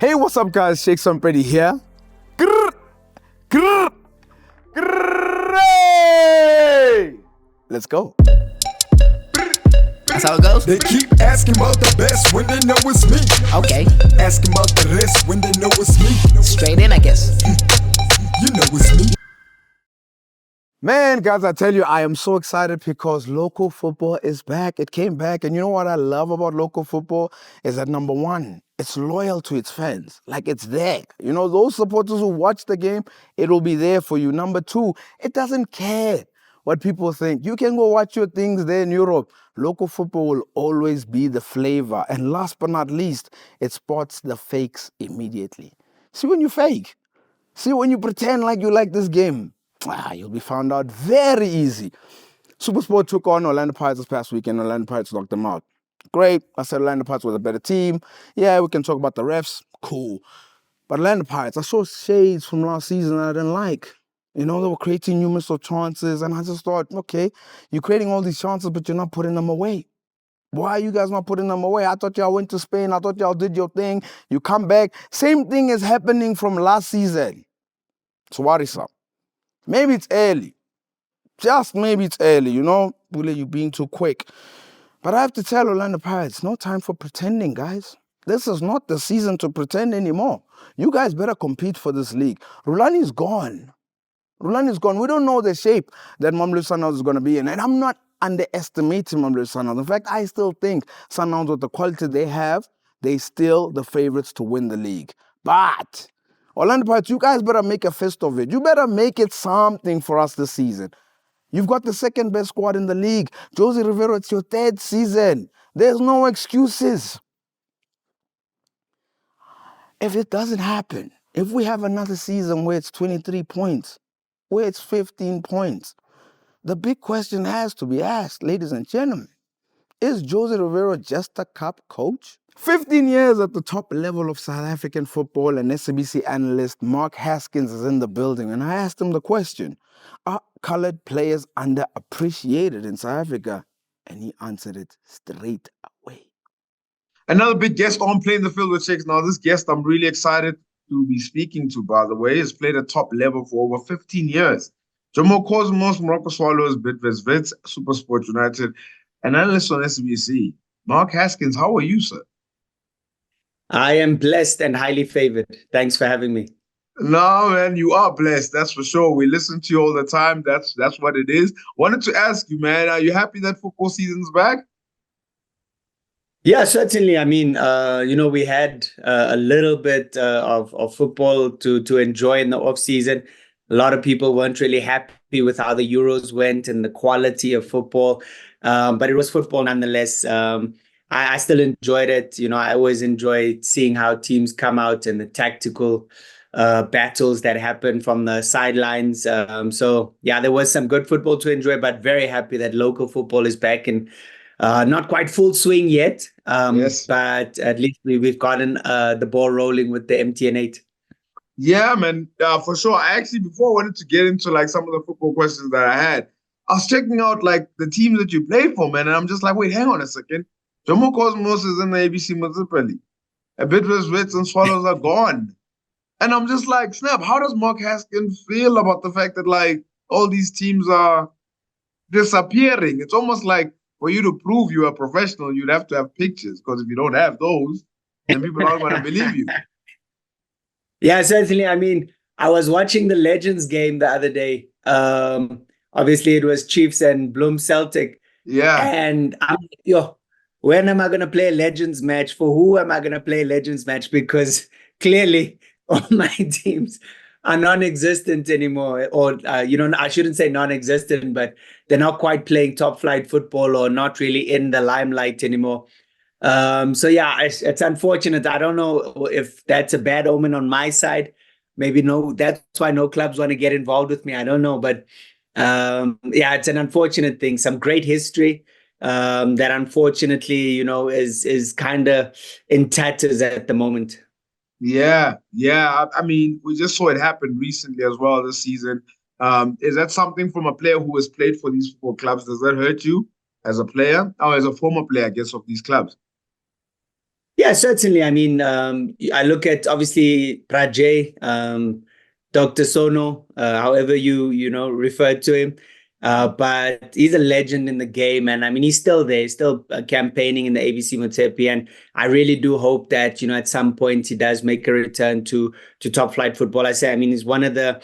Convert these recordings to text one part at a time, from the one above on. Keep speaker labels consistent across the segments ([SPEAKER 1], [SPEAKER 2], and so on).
[SPEAKER 1] Hey, what's up, guys? Rampedi here. Grrr, grrr, grrr. Let's go.
[SPEAKER 2] That's how it goes?
[SPEAKER 3] They keep asking about the best when they know it's me.
[SPEAKER 2] Okay.
[SPEAKER 3] Asking about the rest when they know it's me.
[SPEAKER 2] Straight in, I guess.
[SPEAKER 3] You know it's me.
[SPEAKER 1] Man, guys, I tell you, I am so excited because local football is back. It came back. And you know what I love about local football is that, number one, it's loyal to its fans. Like, it's there. You know, those supporters who watch the game, it will be there for you. Number two, it doesn't care what people think. You can go watch your things there in Europe. Local football will always be the flavor. And last but not least, it spots the fakes immediately. See when you fake. See when you pretend like you like this game. You'll be found out very easy. SuperSport took on Orlando Pirates this past weekend. Orlando Pirates knocked them out. Great. I said Orlando Pirates was a better team. Yeah, we can talk about the refs. Cool. But Orlando Pirates, I saw shades from last season I didn't like. You know, they were creating numerous of chances, and I just thought, okay, you're creating all these chances, but you're not putting them away. Why are you guys not putting them away? I thought y'all went to Spain. I thought y'all did your thing. You come back. Same thing is happening from last season. So what is up? Maybe it's early. Just maybe it's early, you know? Bule, you being too quick. But I have to tell Orlando Pirates, no time for pretending, guys. This is not the season to pretend anymore. You guys better compete for this league. Rulani's gone. Rulani's gone. We don't know the shape that Mamelodi Sundowns is going to be in. And I'm not underestimating Mamelodi Sundowns. In fact, I still think Sundowns, with the quality they have, they still the favorites to win the league. But Orlando Pirates, you guys better make a fist of it. You better make it something for us this season. You've got the second best squad in the league. Jose Riveiro, it's your third season. There's no excuses. If it doesn't happen, if we have another season where it's 23 points, where it's 15 points, the big question has to be asked, ladies and gentlemen. Is Jose Riveiro just a cup coach? 15 years at the top level of South African football, and SABC analyst Mark Haskins is in the building, and I asked him the question, are colored players underappreciated in South Africa? And he answered it straight away.
[SPEAKER 4] Another big guest on Playing the Field with Shakes. Now, this guest I'm really excited to be speaking to, by the way, has played at top level for over 15 years. Jomo Cosmos, Morocco Swallows, Bidvest Wits, SuperSport United, an analyst on SABC. Mark Haskins, how are you, sir?
[SPEAKER 5] I am blessed and highly favored. Thanks for having me.
[SPEAKER 4] No, man, you are blessed. That's for sure. We listen to you all the time. That's what it is. Wanted to ask you, man, are you happy that football season's back?
[SPEAKER 5] Yeah, certainly. I mean, we had a little bit of football to enjoy in the off season. A lot of people weren't really happy with how the Euros went and the quality of football, but it was football nonetheless. I still enjoyed it. You know, I always enjoy seeing how teams come out and the tactical battles that happen from the sidelines. So, yeah, there was some good football to enjoy, but very happy that local football is back and not quite full swing yet.
[SPEAKER 4] Yes.
[SPEAKER 5] But at least we've gotten the ball rolling with the MTN8.
[SPEAKER 4] Yeah, man, for sure. I actually, before I wanted to get into like some of the football questions that I had, I was checking out like the teams that you played for, man, and I'm just like, wait, hang on a second. Jomo Cosmos is in the ABC Municipal League. Bidvest Wits and Swallows are gone. And I'm just like, snap, how does Mark Haskins feel about the fact that like all these teams are disappearing? It's almost like for you to prove you're a professional, you'd have to have pictures, because if you don't have those, then people aren't going to believe you.
[SPEAKER 5] Yeah, certainly. I mean, I was watching the Legends game the other day. Obviously, it was Chiefs and Bloom Celtic.
[SPEAKER 4] Yeah.
[SPEAKER 5] And I'm like, when am I going to play a Legends match? For who am I going to play a Legends match? Because clearly all my teams are non-existent anymore. Or, I shouldn't say non-existent, but they're not quite playing top flight football or not really in the limelight anymore. So yeah, it's unfortunate. I don't know if that's a bad omen on my side. Maybe no, that's why no clubs want to get involved with me. I don't know, but yeah, it's an unfortunate thing. Some great history that unfortunately, is kind of in tatters at the moment.
[SPEAKER 4] Yeah. I mean, we just saw it happen recently as well this season. Is that something from a player who has played for these four clubs? Does that hurt you as a player or as a former player, I guess, of these clubs?
[SPEAKER 5] Yeah, certainly. I mean, I look at obviously Prajay, Dr. Sono, however you know refer to him, but he's a legend in the game, and I mean he's still there, he's still campaigning in the ABC Motepi, and I really do hope that at some point he does make a return to top flight football. I mean he's one of the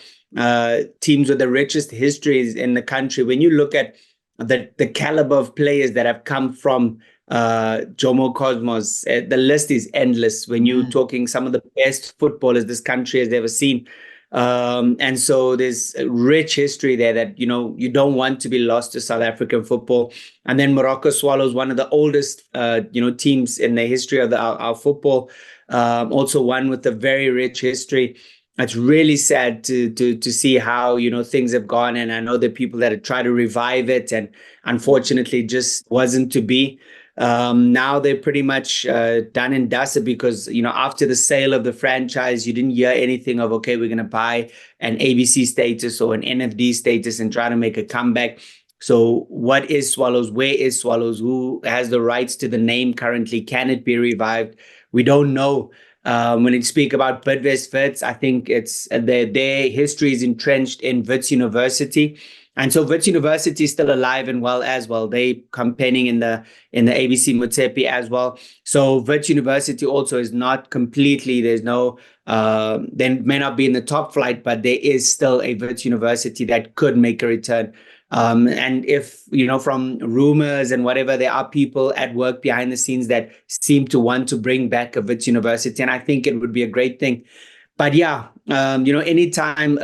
[SPEAKER 5] teams with the richest histories in the country. When you look at the caliber of players that have come from Jomo Cosmos. The list is endless when you're talking some of the best footballers this country has ever seen. And so there's a rich history there that, you don't want to be lost to South African football. And then Morocco Swallows, one of the oldest, teams in the history of our football. Also one with a very rich history. It's really sad to see how, things have gone. And I know there are people that have tried to revive it and unfortunately just wasn't to be. Now they're pretty much done and dusted because, after the sale of the franchise, you didn't hear anything of, okay, we're going to buy an ABC status or an NFD status and try to make a comeback. So what is Swallows? Where is Swallows? Who has the rights to the name currently? Can it be revived? We don't know. When you speak about Bidvest Wits, I think it's their history is entrenched in Wits University. And so Wits University is still alive and well as well. They campaigning in the ABC Motepi as well. So Wits University also is not completely, there's no, they may not be in the top flight, but there is still a Wits University that could make a return. And if, from rumors and whatever, there are people at work behind the scenes that seem to want to bring back a Wits University. And I think it would be a great thing. But yeah, anytime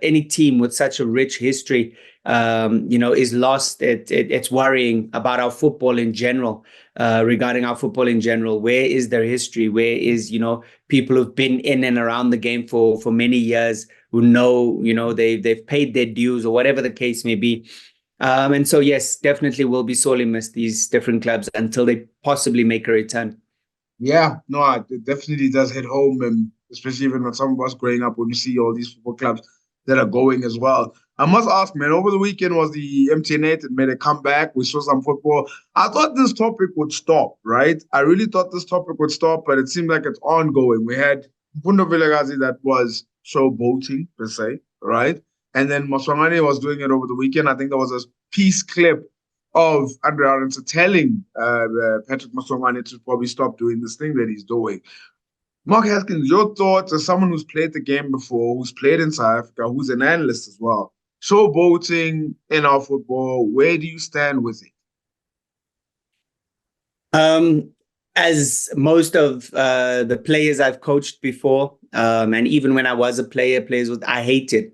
[SPEAKER 5] any team with such a rich history, is lost, it's worrying about our football in general, regarding our football in general. Where is their history? Where is, people who've been in and around the game for many years who know, they've paid their dues or whatever the case may be. And so, yes, definitely will be sorely missed, these different clubs, until they possibly make a return.
[SPEAKER 4] Yeah, no, it definitely does hit home, and especially even with some of us growing up, when you see all these football clubs that are going as well. I must ask, man, over the weekend was the MTN8. It made a comeback. We saw some football. I thought this topic would stop, right? I really thought this topic would stop, but it seemed like it's ongoing. We had Mfundo Vilakazi that was showboating, per se, right? And then Maswangane was doing it over the weekend. I think there was a piece clip of Andre Arendse telling Patrick Maswangane to probably stop doing this thing that he's doing. Mark Haskins, your thoughts as someone who's played the game before, who's played in South Africa, who's an analyst as well. Showboating in our football, where do you stand with
[SPEAKER 5] it? As most of the players I've coached before, and even when I was a player, I hate it.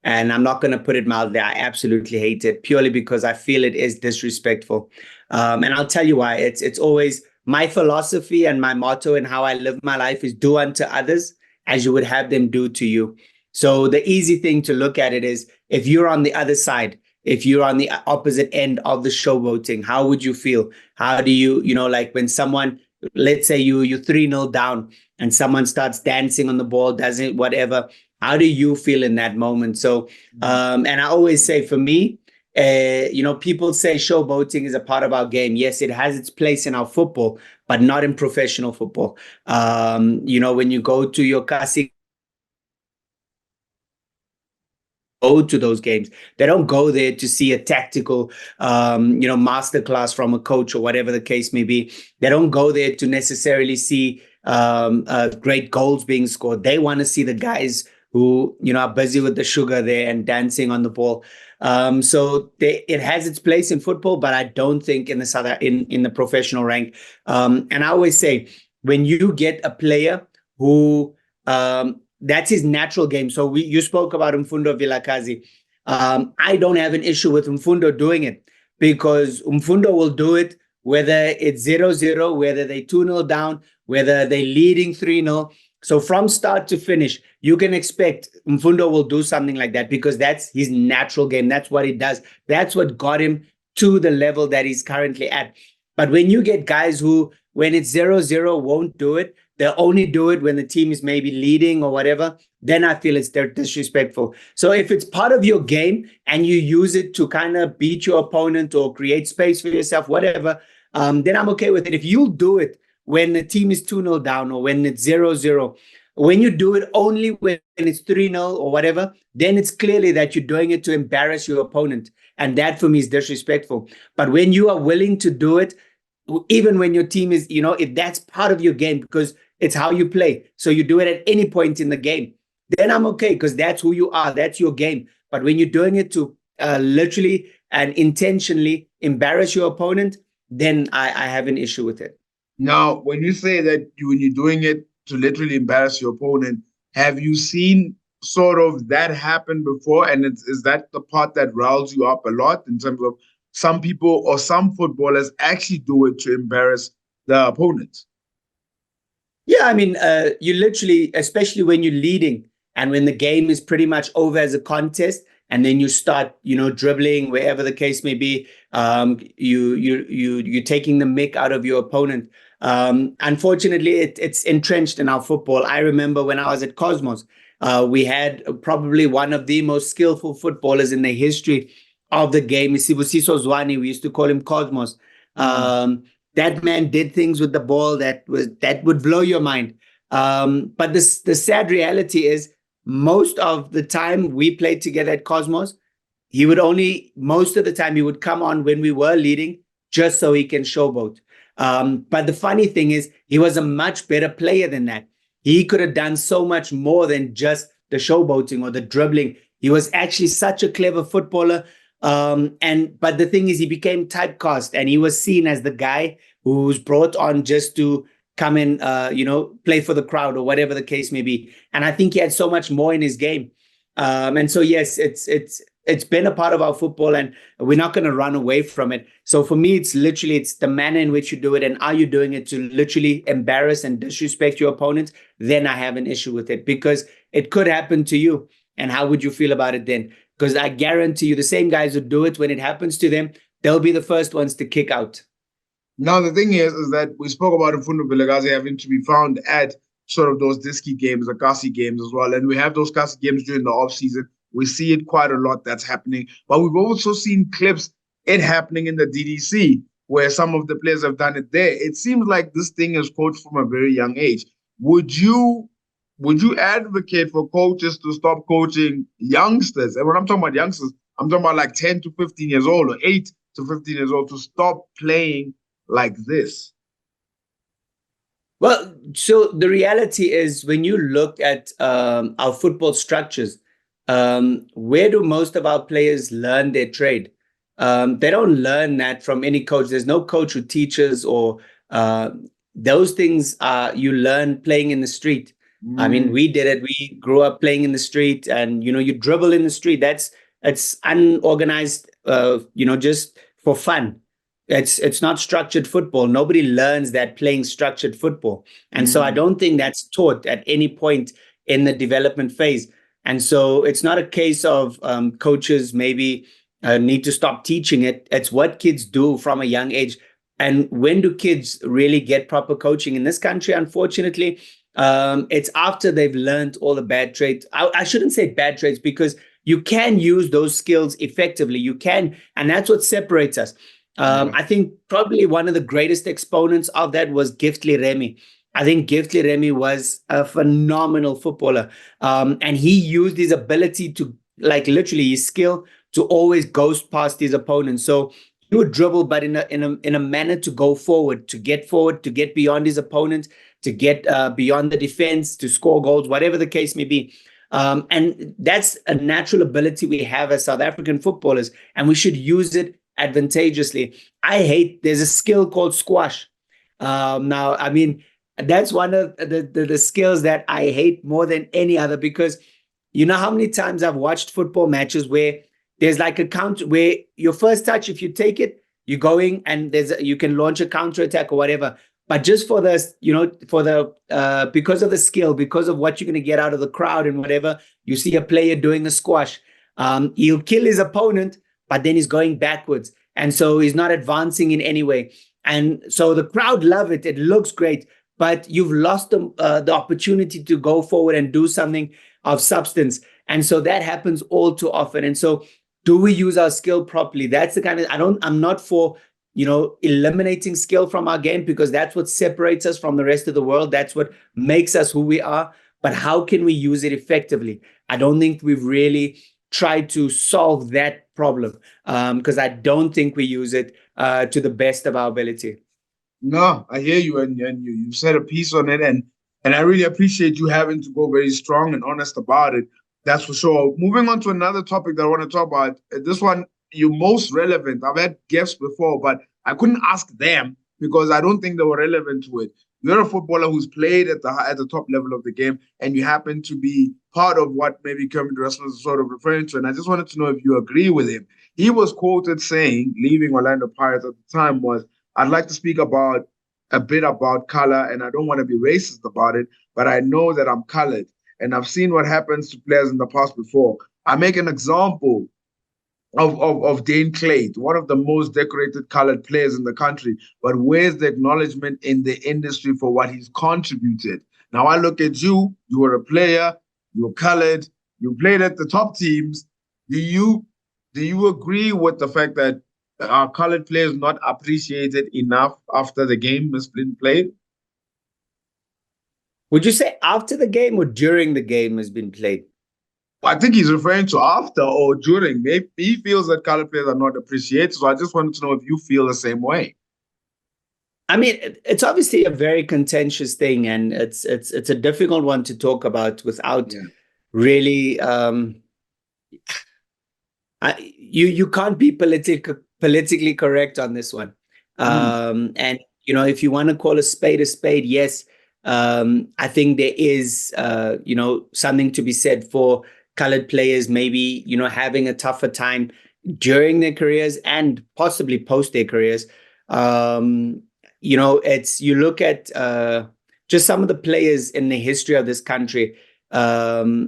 [SPEAKER 5] And I'm not going to put it mildly. I absolutely hate it, purely because I feel it is disrespectful. And I'll tell you why. It's always my philosophy and my motto and how I live my life is do unto others as you would have them do to you. So the easy thing to look at it is, if you're on the other side, if you're on the opposite end of the showboating, how would you feel? How do you, like when someone, let's say you're 3-0 down and someone starts dancing on the ball, does it, whatever. How do you feel in that moment? So, and I always say, for me, people say showboating is a part of our game. Yes, it has its place in our football, but not in professional football. When you go to your kasi, go to those games, they don't go there to see a tactical, masterclass from a coach or whatever the case may be. They don't go there to necessarily see great goals being scored. They want to see the guys who, are busy with the sugar there and dancing on the ball. So it has its place in football, but I don't think in the professional rank. And I always say, when you get a player who that's his natural game. So you spoke about Mfundo Vilakazi. I don't have an issue with Mfundo doing it, because Mfundo will do it whether it's 0-0, whether they 2-0 down, whether they're leading 3-0. So from start to finish, you can expect Mfundo will do something like that, because that's his natural game. That's what he does. That's what got him to the level that he's currently at. But when you get guys who, when it's 0-0, won't do it, they'll only do it when the team is maybe leading or whatever, then I feel it's disrespectful. So if it's part of your game and you use it to kind of beat your opponent or create space for yourself, whatever, then I'm okay with it. If you'll do it when the team is 2-0 down or when it's 0-0. When you do it only when it's 3-0 or whatever, then it's clearly that you're doing it to embarrass your opponent. And that for me is disrespectful. But when you are willing to do it, even when your team is, if that's part of your game, because it's how you play. So you do it at any point in the game, then I'm okay, because that's who you are. That's your game. But when you're doing it to literally and intentionally embarrass your opponent, then I have an issue with it.
[SPEAKER 4] Now, when you say that when you're doing it to literally embarrass your opponent, have you seen sort of that happen before? And is that the part that riles you up a lot in terms of some people or some footballers actually do it to embarrass the opponent?
[SPEAKER 5] Yeah, I mean, you literally, especially when you're leading and when the game is pretty much over as a contest, and then you start, dribbling wherever the case may be. You're taking the mick out of your opponent. Unfortunately, it's entrenched in our football. I remember when I was at Cosmos, we had probably one of the most skillful footballers in the history of the game. Sibusiso Zwane, we used to call him Cosmos. That man did things with the ball that would blow your mind. But the sad reality is, most of the time we played together at Cosmos, most of the time he would come on when we were leading just so he can showboat. But the funny thing is, he was a much better player than that. He could have done so much more than just the showboating or the dribbling. He was actually such a clever footballer. But the thing is, he became typecast, and he was seen as the guy who's brought on just to come and play for the crowd or whatever the case may be. And I think he had so much more in his game. And so yes, it's been a part of our football, and we're not going to run away from it. So for me, it's the manner in which you do it, and are you doing it to literally embarrass and disrespect your opponent? Then I have an issue with it, because it could happen to you. And how would you feel about it then? Because I guarantee you, the same guys who do it, when it happens to them, they'll be the first ones to kick out.
[SPEAKER 4] Now, the thing is that we spoke about Mfundo Vilakazi having to be found at sort of those Diski games, the Kasi games as well. And we have those Kasi games during the off-season. We see it quite a lot that's happening. But we've also seen clips it happening in the DDC, where some of the players have done it there. It seems like this thing is coached from a very young age. Would you advocate for coaches to stop coaching youngsters? And when I'm talking about youngsters, I'm talking about like 10 to 15 years old or 8 to 15 years old, to stop playing like this?
[SPEAKER 5] Well, so the reality is, when you look at our football structures, where do most of our players learn their trade? They don't learn that from any coach. There's no coach who teaches, or those things you learn playing in the street. I mean, we did it. We grew up playing in the street, and you dribble in the street. It's unorganized, just for fun. It's not structured football. Nobody learns that playing structured football. And so I don't think that's taught at any point in the development phase. And so it's not a case of coaches maybe need to stop teaching it. It's what kids do from a young age. And when do kids really get proper coaching in this country? Unfortunately, it's after they've learned all the bad traits. I shouldn't say bad traits, because you can use those skills effectively. You can, and that's what separates us. I think probably one of the greatest exponents of that was Giftly Remy. I think Giftly Remy was a phenomenal footballer. And he used his ability to, like, literally his skill to always ghost past his opponent. So he would dribble, but in a manner to go forward, to get beyond his opponent, to get beyond the defense, to score goals, whatever the case may be. And that's a natural ability we have as South African footballers, and we should use it advantageously. There's a skill called squash. Now, I mean, that's one of the skills that I hate more than any other, because you know how many times I've watched football matches where there's like a counter, where your first touch, if you take it, you're going, and you can launch a counter attack or whatever. But just for this, because of the skill, because of what you're going to get out of the crowd and whatever, you see a player doing a squash. He'll kill his opponent, but then he's going backwards. And so he's not advancing in any way. And so the crowd love it. It looks great, but you've lost the opportunity to go forward and do something of substance. And so that happens all too often. And so do we use our skill properly? That's the kind of, I'm not for eliminating skill from our game, because that's what separates us from the rest of the world. That's what makes us who we are. But how can we use it effectively? I don't think we've really tried to solve that problem, because I don't think we use it to the best of our ability.
[SPEAKER 4] No, I hear you, and you said a piece on it, and I really appreciate you having to go very strong and honest about it. That's for sure. Moving on to another topic that I want to talk about. This one, you're most relevant. I've had guests before, but I couldn't ask them because I don't think they were relevant to it. You're a footballer who's played at the top level of the game, and you happen to be part of what maybe Kermit Russell is sort of referring to. And I just wanted to know if you agree with him. He was quoted saying, leaving Orlando Pirates at the time, was, "I'd like to speak about a bit about color, and I don't want to be racist about it, but I know that I'm colored, and I've seen what happens to players in the past before. I make an example of Dane Clade, one of the most decorated colored players in the country, but where's the acknowledgement in the industry for what he's contributed? Now I look at you, you were a player, you were colored, you played at the top teams. Do you agree with the fact that our colored players not appreciated enough after the game has been played?"
[SPEAKER 5] Would you say after the game or during the game has been played?
[SPEAKER 4] I think he's referring to after or during. Maybe he feels that colored players are not appreciated. So I just wanted to know if you feel the same way.
[SPEAKER 5] I mean, it's obviously a very contentious thing, and it's a difficult one to talk about without really. You can't be politically correct on this one. And if you want to call a spade, yes. I think there is something to be said for colored players maybe having a tougher time during their careers and possibly post their careers. You look at just some of the players in the history of this country. For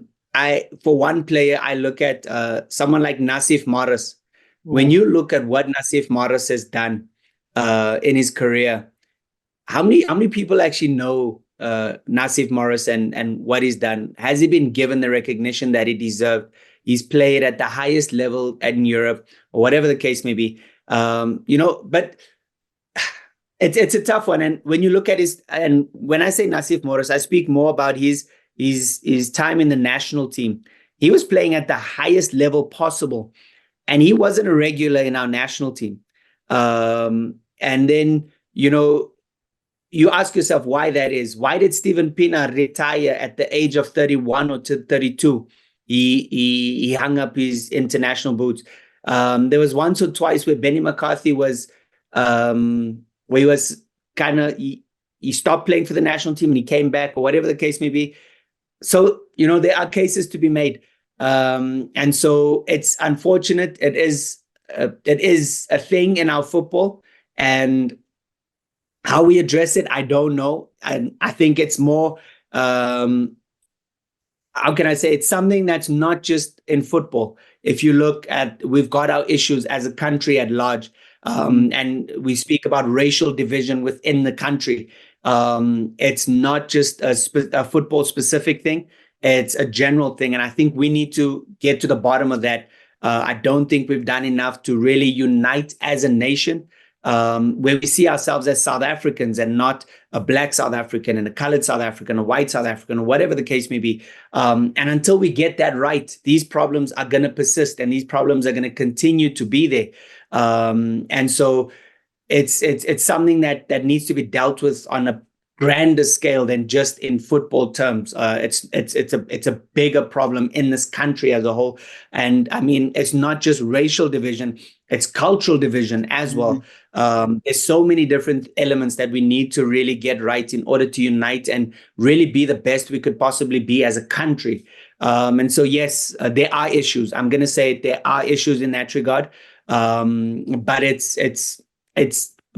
[SPEAKER 5] one player, I look at someone like Nassif Morris. When you look at what Nassif Morris has done in his career, how many people actually know Nassif Morris and what he's done? Has he been given the recognition that he deserved? He's played at the highest level in Europe, or whatever the case may be. But it's a tough one. And when you look at and when I say Nassif Morris, I speak more about his time in the national team. He was playing at the highest level possible, and he wasn't a regular in our national team. And then, you ask yourself why that is. Why did Steven Pienaar retire at the age of 31 or 32? He hung up his international boots. There was once or twice where Benny McCarthy was, where he was he stopped playing for the national team and he came back, or whatever the case may be. So, there are cases to be made. And so it's unfortunate. It is a thing in our football, and how we address it, I don't know. And I think it's more, how can I say, it's something that's not just in football. If you look at, we've got our issues as a country at large, and we speak about racial division within the country. It's not just a football specific thing. It's a general thing. And I think we need to get to the bottom of that. I don't think we've done enough to really unite as a nation. Where we see ourselves as South Africans and not a Black South African and a colored South African, a white South African, or whatever the case may be. And until we get that right, these problems are going to persist, and these problems are going to continue to be there. And so it's something that needs to be dealt with on a grander scale than just in football terms. It's a bigger problem in this country as a whole. And I mean, it's not just racial division, it's cultural division as well. There's so many different elements that we need to really get right in order to unite and really be the best we could possibly be as a country. And so, yes, there are issues. I'm going to say there are issues in that regard. But it's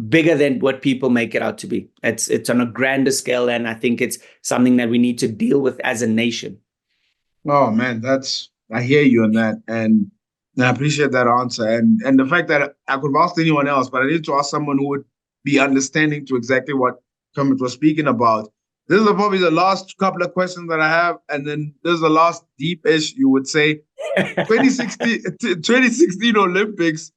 [SPEAKER 5] bigger than what people make it out to be. It's on a grander scale, and I think it's something that we need to deal with as a nation.
[SPEAKER 4] Oh man, I hear you on that, and I appreciate that answer. And the fact that I could have asked anyone else, but I need to ask someone who would be understanding to exactly what Kermit was speaking about. This is probably the last couple of questions that I have, and then this is the last deep-ish, you would say. 2016 Olympics,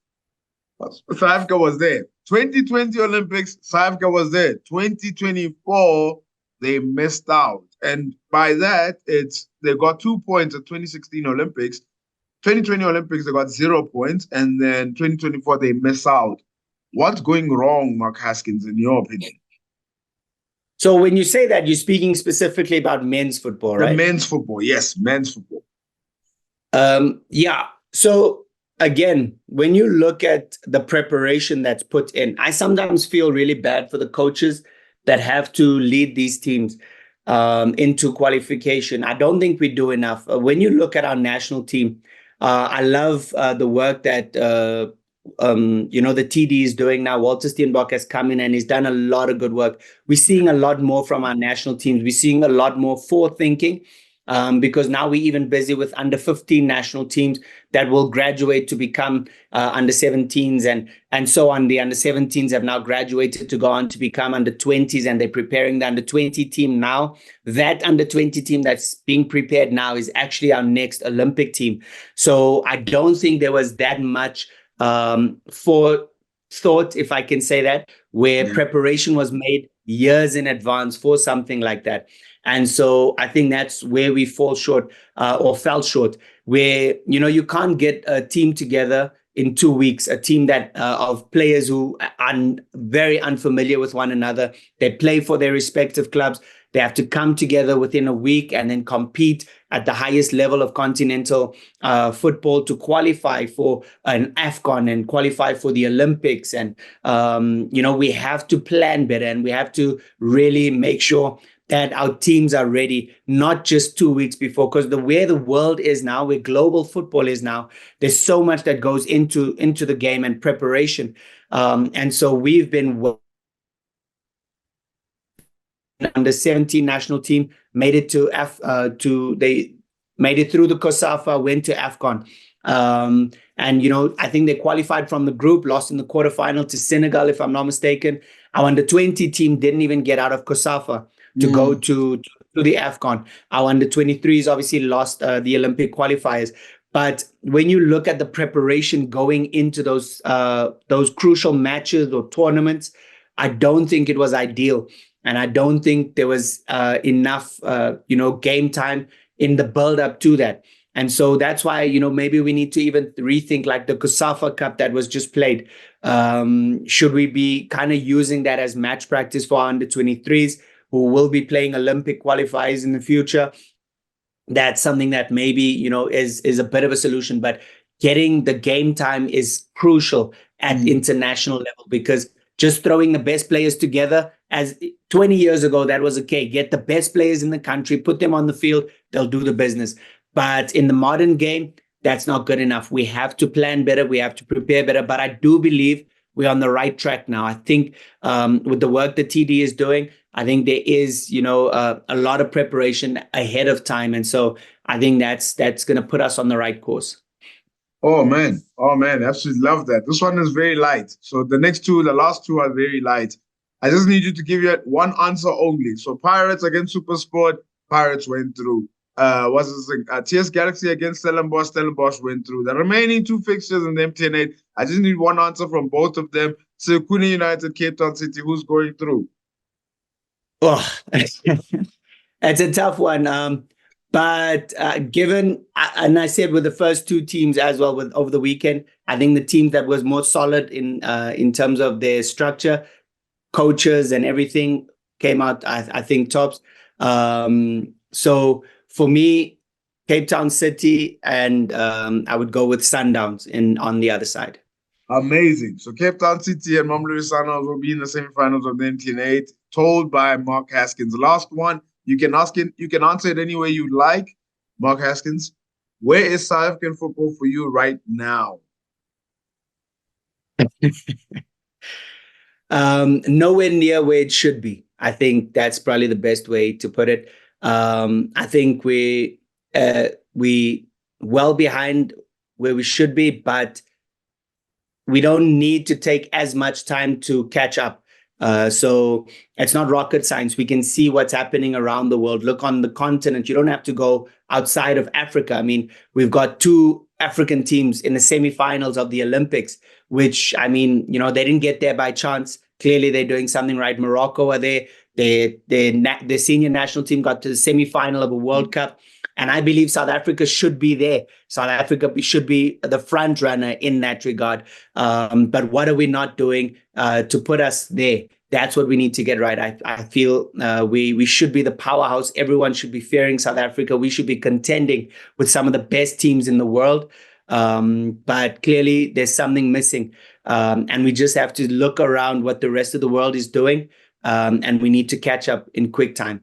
[SPEAKER 4] South Africa was there. 2020 Olympics, South Africa was there. 2024, they missed out. And by that, they got 2 points at 2016 Olympics. 2020 Olympics, they got 0 points. And then 2024, they miss out. What's going wrong, Mark Haskins, in your opinion?
[SPEAKER 5] So when you say that, you're speaking specifically about men's football, right?
[SPEAKER 4] The men's football, yes, men's football.
[SPEAKER 5] Yeah. So again, when you look at the preparation that's put in, I sometimes feel really bad for the coaches that have to lead these teams into qualification. I don't think we do enough. When you look at our national team, I love the work that the TD is doing now. Walter Steenbok has come in and he's done a lot of good work. We're seeing a lot more from our national teams. We're seeing a lot more forward-thinking. Because now we're even busy with under 15 national teams that will graduate to become under 17s and so on. The under 17s have now graduated to go on to become under 20s, and they're preparing the under 20 team now. That under 20 team that's being prepared now is actually our next Olympic team. So I don't think there was that much forethought, if I can say that, where preparation was made years in advance for something like that. And so I think that's where we fall short or fell short, where, you can't get a team together in 2 weeks, a team that of players who are very unfamiliar with one another. They play for their respective clubs. They have to come together within a week and then compete at the highest level of continental football to qualify for an AFCON and qualify for the Olympics. And, we have to plan better, and we have to really make sure that our teams are ready, not just 2 weeks before, because where the world is now, where global football is now, there's so much that goes into the game and preparation. And so we've been under 17 national team, made it they made it through the COSAFA, went to AFCON. And, I think they qualified from the group, lost in the quarterfinal to Senegal, if I'm not mistaken. Our under 20 team didn't even get out of COSAFA to go to the AFCON. Our under 23s obviously lost the Olympic qualifiers. But when you look at the preparation going into those crucial matches or tournaments, I don't think it was ideal. And I don't think there was enough, game time in the build up to that. And so that's why, maybe we need to even rethink like the COSAFA Cup that was just played. Should we be kind of using that as match practice for our under 23s? Who will be playing Olympic qualifiers in the future? That's something that maybe, is a bit of a solution. But getting the game time is crucial at international level, because just throwing the best players together, as 20 years ago, that was okay. Get the best players in the country, put them on the field, they'll do the business. But in the modern game, that's not good enough. We have to plan better. We have to prepare better. But I do believe we're on the right track now. I think with the work that TD is doing, I think there is, a lot of preparation ahead of time. And so I think that's going to put us on the right course.
[SPEAKER 4] Oh, man. Absolutely love that. This one is very light. So the last two are very light. I just need you to give you one answer only. So Pirates against SuperSport, Pirates went through. TS Galaxy against Stellenbosch went through. The remaining two fixtures in the MTN8, I just need one answer from both of them. Sekhukhune United, Cape Town City, who's going through?
[SPEAKER 5] Oh, it's a tough one. But given, and I said with the first two teams as well over the weekend, I think the team that was more solid in terms of their structure, coaches and everything came out, I think, tops. So for me, Cape Town City, and I would go with Sundowns on the other side.
[SPEAKER 4] Amazing. So Cape Town City and Mamelodi Sundowns will be in the semifinals of the MTN8, told by Mark Haskins. Last one, you can answer it any way you like. Mark Haskins, where is South African football for you right now?
[SPEAKER 5] Nowhere near where it should be. I think that's probably the best way to put it. I think we well behind where we should be, but we don't need to take as much time to catch up. So it's not rocket science. We can see what's happening around the world. Look on the continent. You don't have to go outside of Africa. I mean, we've got two African teams in the semifinals of the Olympics, which, I mean, you know, they didn't get there by chance. Clearly, they're doing something right. Morocco are there. The senior national team got to the semifinal of a World Cup. And I believe South Africa should be there. South Africa should be the front runner in that regard. But what are we not doing to put us there? That's what we need to get right. I feel we should be the powerhouse. Everyone should be fearing South Africa. We should be contending with some of the best teams in the world. But clearly there's something missing. And we just have to look around what the rest of the world is doing. And we need to catch up in quick time.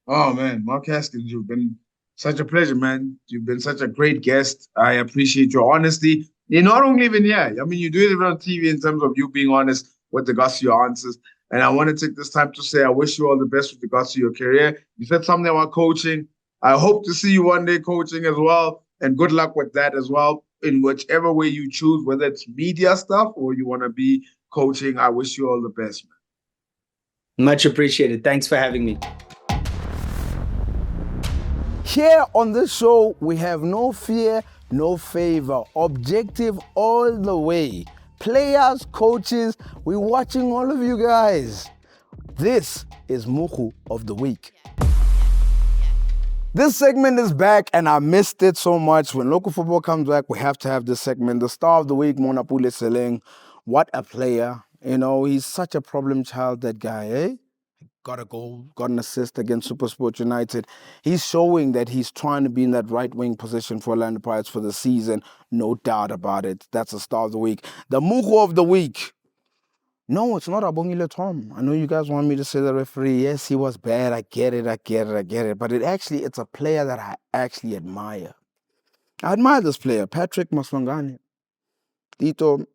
[SPEAKER 4] Oh, man, Mark Haskins, you've been such a pleasure, man. You've been such a great guest. I appreciate your honesty. You're not only even here. I mean, you do it even on TV in terms of you being honest with regards to your answers. And I want to take this time to say I wish you all the best with regards to your career. You said something about coaching. I hope to see you one day coaching as well. And good luck with that as well. In whichever way you choose, whether it's media stuff or you want to be coaching, I wish you all the best, man.
[SPEAKER 5] Much appreciated. Thanks for having me.
[SPEAKER 1] Here on this show, we have no fear, no favor. Objective all the way. Players, coaches, we're watching all of you guys. This is Mogoe of the Week. This segment is back and I missed it so much. When local football comes back, we have to have this segment. The star of the week, Monapule Seleng. What a player. You know, he's such a problem child, that guy, eh? Got a goal, got an assist against SuperSport United. He's showing that he's trying to be in that right wing position for Orlando Pirates for the season. No doubt about it. That's the star of the week. The Mogoe of the week. No, it's not Abongile Tom. I know you guys want me to say the referee. Yes, he was bad. I get it. But it's a player that I actually admire. I admire this player, Patrick Maswangane. Tito,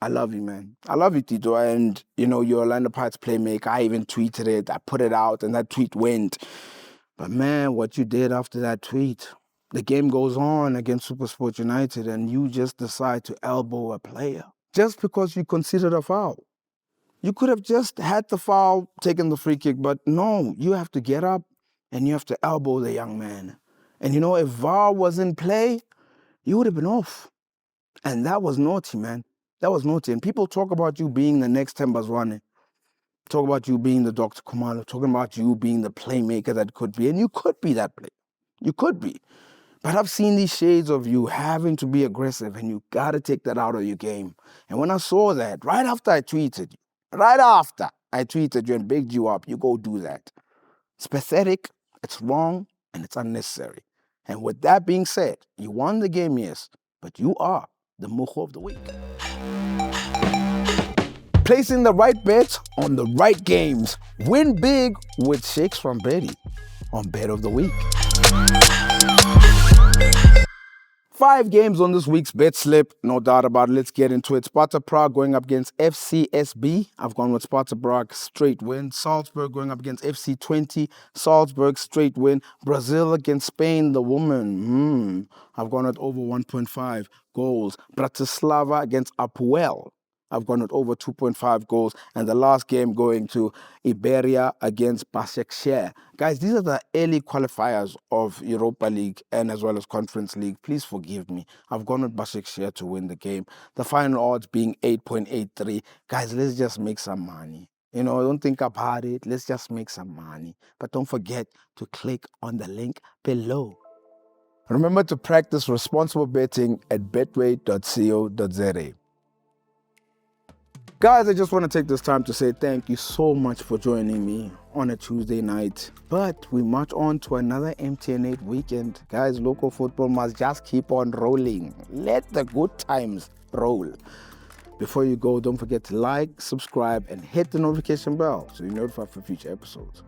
[SPEAKER 1] I love you, man. I love you, Tito. And, you know, you're Orlando Pirates playmaker. I even tweeted it. I put it out, and that tweet went. But, man, what you did after that tweet, the game goes on against SuperSport United, and you just decide to elbow a player just because you considered a foul. You could have just had the foul, taken the free kick, but no, you have to get up, and you have to elbow the young man. And, you know, if VAR was in play, you would have been off. And that was naughty, man. That was naughty. And people talk about you being the next Tembazwane. Talk about you being the Dr. Kumalo. Talking about you being the playmaker that could be. And you could be that player. You could be. But I've seen these shades of you having to be aggressive, and you got to take that out of your game. And when I saw that, right after I tweeted you and begged you up, you go do that. It's pathetic, it's wrong, and it's unnecessary. And with that being said, you won the game, yes, but you are the Mogoe of the Week. Placing the right bets on the right games. Win big with Shakes from Rampedi on Bet of the Week. 5 games on this week's bet slip, no doubt about it. Let's get into it. Sparta Prague going up against FCSB. I've gone with Sparta Prague, straight win. Salzburg going up against FC20. Salzburg, straight win. Brazil against Spain, the woman. I've gone with over 1.5 goals. Bratislava against Apoel. I've gone with over 2.5 goals. And the last game going to Iberia against Başakşehir. Guys, these are the early qualifiers of Europa League and as well as Conference League. Please forgive me. I've gone with Başakşehir to win the game. The final odds being 8.83. Guys, let's just make some money. You know, don't think about it. Let's just make some money. But don't forget to click on the link below. Remember to practice responsible betting at betway.co.za. Guys, I just want to take this time to say thank you so much for joining me on a Tuesday night. But we march on to another MTN8 weekend. Guys, local football must just keep on rolling. Let the good times roll. Before you go, don't forget to like, subscribe, and hit the notification bell so you're notified for future episodes.